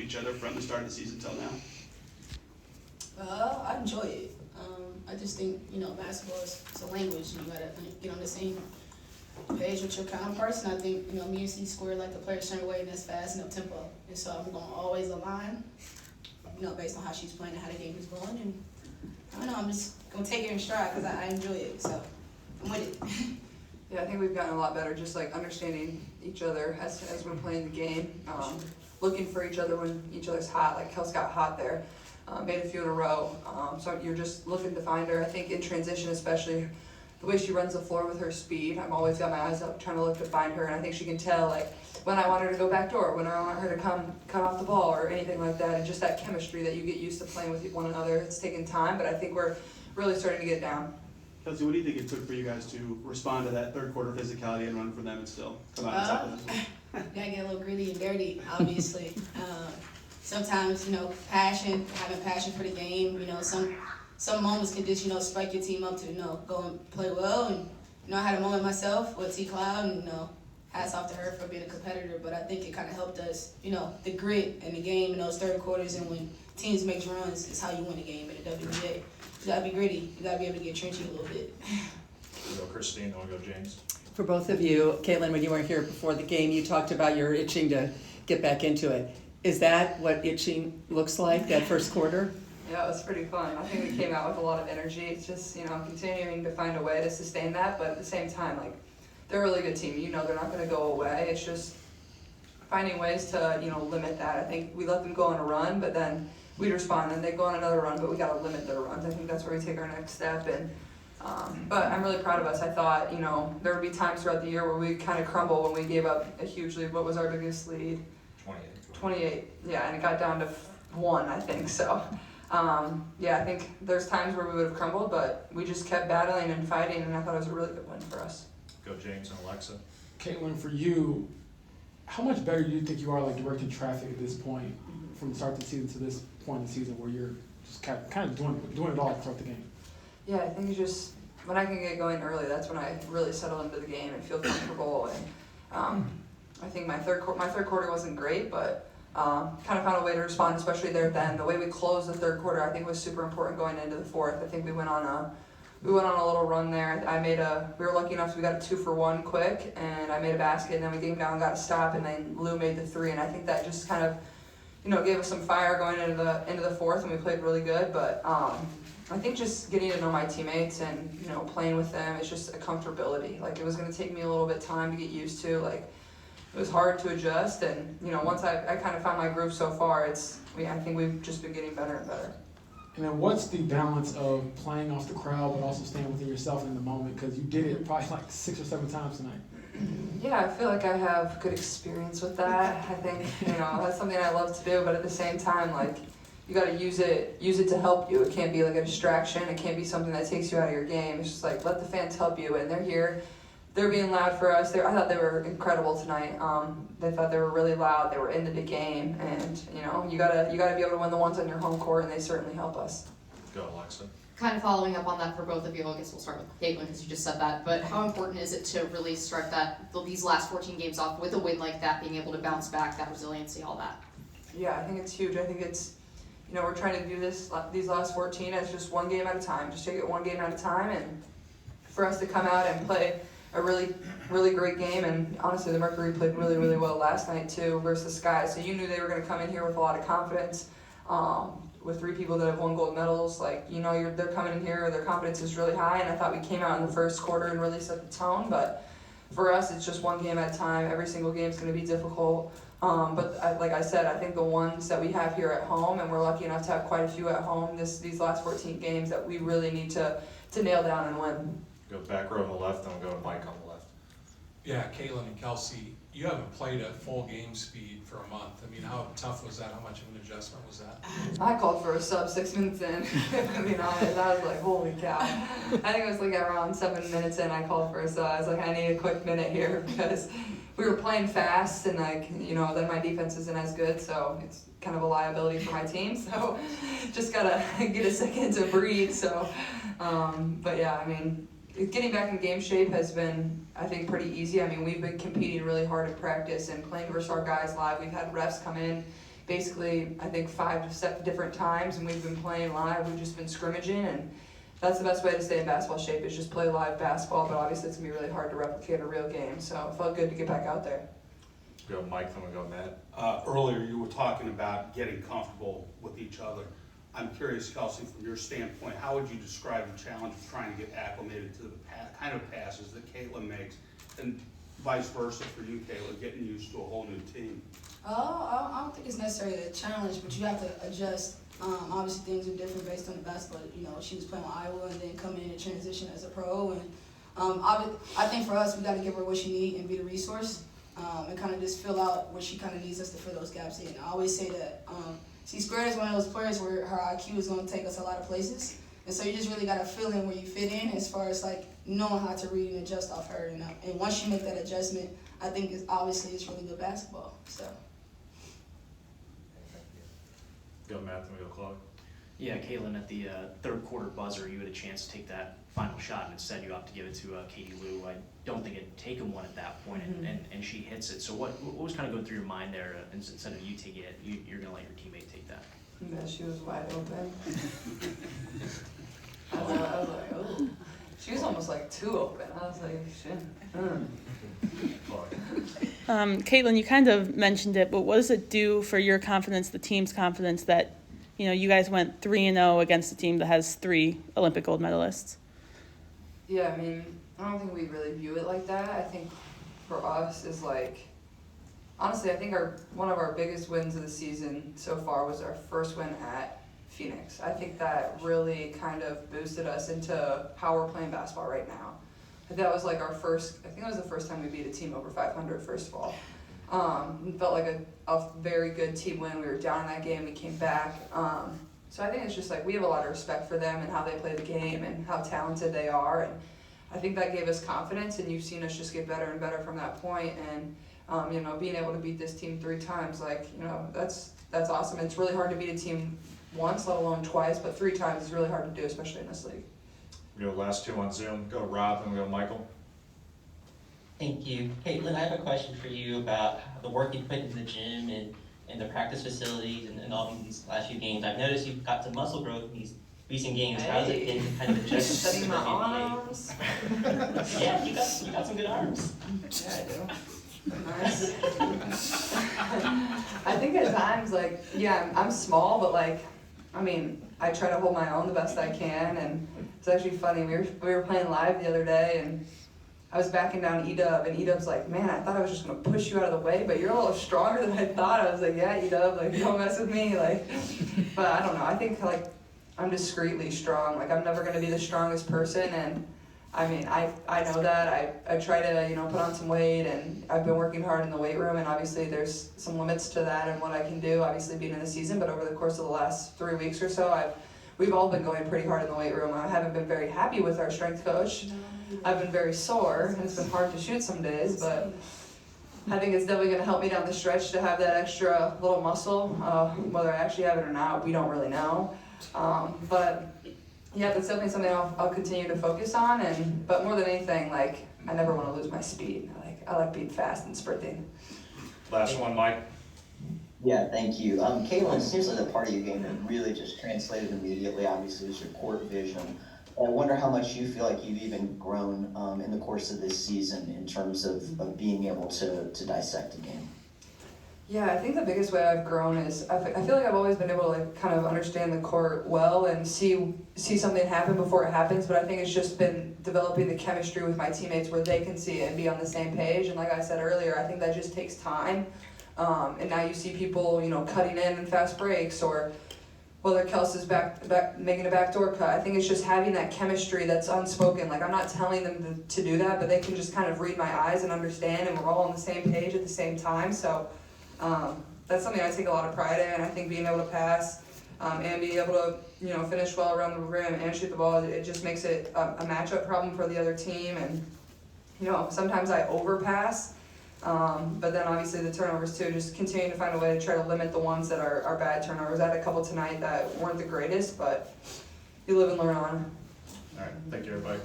each other from the start of the season till now? I enjoy it. I just think, basketball is a language. You gotta get on the same page with your counterparts, and I think, me and C square like to play a certain way, and that's fast and up tempo. And so I'm gonna always align, based on how she's playing and how the game is going. And I don't know, I'm just gonna take it in stride because I enjoy it. So I'm with it. Yeah, I think we've gotten a lot better, just like understanding each other as we're playing the game, looking for each other when each other's hot. Like Kels got hot there, made a few in a row. So you're just looking to find her. I think in transition, especially the way she runs the floor with her speed, I've always got my eyes up trying to look to find her, and I think she can tell like when I want her to go back door, when I want her to come cut off the ball or anything like that, and just that chemistry that you get used to playing with one another. It's taken time, but I think we're really starting to get down. Kelsey, what do you think it took for you guys to respond to that third quarter physicality and run for them and still come out on top of this one? Gotta get a little gritty and dirty, obviously. Sometimes, having passion for the game, some moments can just, spike your team up to, go and play well. And, I had a moment myself with T Cloud, and, hats off to her for being a competitor, but I think it kind of helped us, the grit in the game in those third quarters, and when teams make runs, is how you win a game in the WNBA. You gotta be gritty. You gotta be able to get trenchy a little bit. We'll go Christine, then we'll go James. For both of you, Caitlin, when you were here before the game, you talked about your itching to get back into it. Is that what itching looks like, that first quarter? Yeah, it was pretty fun. I think we came out with a lot of energy. It's just, continuing to find a way to sustain that, but at the same time, like, they're a really good team. They're not going to go away. It's just finding ways to, limit that. I think we let them go on a run, but then we'd respond, and they'd go on another run, but we got to limit their runs. I think that's where we take our next step. And but I'm really proud of us. I thought, there would be times throughout the year where we kind of crumble when we gave up a huge lead. What was our biggest lead? 28. Yeah, and it got down to 1, I think. So, I think there's times where we would have crumbled, but we just kept battling and fighting, and I thought it was a really good win for us. Go James and Alexa. Caitlin, for you, how much better do you think you are, like, directing traffic at this point, from the start of the season to this point in the season where you're just kind of doing it all throughout the game? Yeah, I think it's just when I can get going early, that's when I really settle into the game and feel comfortable. And I think my third quarter wasn't great, but kind of found a way to respond, especially there then. The way we closed the third quarter, I think, was super important going into the fourth. I think we went on a little run there. We were lucky enough, so we got a 2-for-1 quick, and I made a basket, and then we came down, got a stop, and then Lou made the 3, and I think that just kind of, gave us some fire going into the fourth, and we played really good. But I think just getting to know my teammates and playing with them, it's just a comfortability. Like, it was going to take me a little bit time to get used to. Like, it was hard to adjust, and once I kind of found my groove so far, I think we've just been getting better and better. And then what's the balance of playing off the crowd but also staying within yourself in the moment? Because you did it probably like 6 or 7 times tonight. Yeah, I feel like I have good experience with that. I think, that's something I love to do, but at the same time, like, you got to use it to help you. It can't be like a distraction. It can't be something that takes you out of your game. It's just like, let the fans help you, and they're here. They're being loud for us. I thought they were incredible tonight. They thought they were really loud. They were into the game, and you gotta be able to win the ones on your home court, and they certainly help us. Go Alexa. Kind of following up on that for both of you, I guess we'll start with Caitlin because you just said that, but how important is it to really start these last 14 games off with a win like that, being able to bounce back, that resiliency, all that? Yeah, I think it's huge. I think it's, we're trying to do these last 14 as just one game at a time. Just take it one game at a time, and for us to come out and play a really, really great game. And honestly, the Mercury played really, really well last night too versus Sky. So you knew they were going to come in here with a lot of confidence. With 3 people that have won gold medals, like, they're coming in here, their confidence is really high, and I thought we came out in the first quarter and really set the tone. But for us, it's just one game at a time. Every single game is going to be difficult. But like I said, I think the ones that we have here at home, and we're lucky enough to have quite a few at home these last 14 games, that we really need to nail down and win. Go back row on the left, then we'll go to Mike on the left. Yeah, Caitlin and Kelsey, you haven't played at full game speed for a month. I mean, how tough was that? How much of an adjustment was that? I called for a sub 6 minutes in. If I'm being honest, I was like, holy cow. I think it was like around 7 minutes in, I called for a sub. I was like, I need a quick minute here because we were playing fast, and then my defense isn't as good, so it's kind of a liability for my team. So just gotta get a second to breathe. So, but yeah, I mean, getting back in game shape has been, I think, pretty easy. I mean, we've been competing really hard in practice and playing versus our guys live. We've had refs come in, basically, I think 5 to 7 different times, and we've been playing live. We've just been scrimmaging, and that's the best way to stay in basketball shape is just play live basketball, but obviously it's going to be really hard to replicate a real game, so it felt good to get back out there. Go Mike, then we go Matt. Earlier you were talking about getting comfortable with each other. I'm curious, Kelsey, from your standpoint, how would you describe the challenge of trying to get acclimated to the kind of passes that Caitlin makes, and vice versa for you, Caitlin, getting used to a whole new team? I don't think it's necessarily a challenge, but you have to adjust. Obviously, things are different based on the basketball. You know, she was playing with Iowa and then coming in and transition as a pro. And I think for us, we got to give her what she needs and be the resource, and kind of just fill out what she kind of needs us to fill those gaps in. I always say that C-Squared is one of those players where her IQ is going to take us a lot of places. And so you just really got to fill in where you fit in as far as like knowing how to read and adjust off her. And once you make that adjustment, I think it's really good basketball. So. Go Matt, then we go Chloe. Yeah, Caitlin, at the third quarter buzzer, you had a chance to take that final shot, and instead you opted to give it to Katie Lou. I don't think it'd taken one at that point, and she hits it. So what was kind of going through your mind there? Instead of you taking it, you're going to let your teammate take that? Yeah, she was wide open. I was like, oh. She was almost like too open. I was like, shit. Caitlin, you kind of mentioned it, but what does it do for your confidence, the team's confidence, that you guys went 3-0 against a team that has 3 Olympic gold medalists? Yeah, I mean, I don't think we really view it like that. I think for us is like, honestly, I think one of our biggest wins of the season so far was our first win at Phoenix. I think that really kind of boosted us into how we're playing basketball right now. That was like I think it was the first time we beat a team over 500, first of all. It felt like a very good team win. We were down in that game, we came back. So I think it's just like we have a lot of respect for them and how they play the game and how talented they are. And I think that gave us confidence, and you've seen us just get better and better from that point. And being able to beat this team 3 times, that's awesome. It's really hard to beat a team once, let alone twice, but 3 times is really hard to do, especially in this league. We go last 2 on Zoom. Go Rob, then we go Michael. Thank you. Caitlin, I have a question for you about the work you put into the gym and the practice facilities and all these last few games. I've noticed you've got some muscle growth in these recent games. Hey. How's it been kind of adjusting Studying to my the NBA? arms. Yeah, you got some good arms. Yeah, I do. Nice. I think at times, I'm small, but I try to hold my own the best I can, and it's actually funny. We were playing live the other day, and I was backing down E-Dub, and E-Dub's like, man, I thought I was just gonna push you out of the way, but you're a little stronger than I thought. I was like, yeah, E-Dub, don't mess with me, But I don't know. I think I'm discreetly strong. I'm never gonna be the strongest person, and I know that. I try to, put on some weight, and I've been working hard in the weight room, and obviously there's some limits to that and what I can do, obviously being in the season, but over the course of the last 3 weeks or so, we've all been going pretty hard in the weight room. I haven't been very happy with our strength coach. I've been very sore, and it's been hard to shoot some days, but I think it's definitely going to help me down the stretch to have that extra little muscle. Whether I actually have it or not, we don't really know. But yeah, that's definitely something I'll continue to focus on. But more than anything, I never want to lose my speed. I like being fast and sprinting. Last one, Mike. Yeah, thank you. Caitlin, it seems like the part of your game that really just translated immediately, obviously, is your court vision. I wonder how much you feel like you've even grown in the course of this season in terms of being able to dissect a game. Yeah, I think the biggest way I've grown is I feel like I've always been able to kind of understand the court well and see something happen before it happens, but I think it's just been developing the chemistry with my teammates where they can see it and be on the same page. And like I said earlier, I think that just takes time. And now you see people, cutting in fast breaks, or whether Kelsey's back making a backdoor cut. I think it's just having that chemistry that's unspoken. I'm not telling them to do that, but they can just kind of read my eyes and understand, and we're all on the same page at the same time. So that's something I take a lot of pride in. I think being able to pass and be able to finish well around the rim and shoot the ball, it just makes it a matchup problem for the other team. And sometimes I overpass. But then obviously the turnovers too, just continuing to find a way to try to limit the ones that are bad turnovers. I had a couple tonight that weren't the greatest, but you live and learn on. All right, thank you, everybody.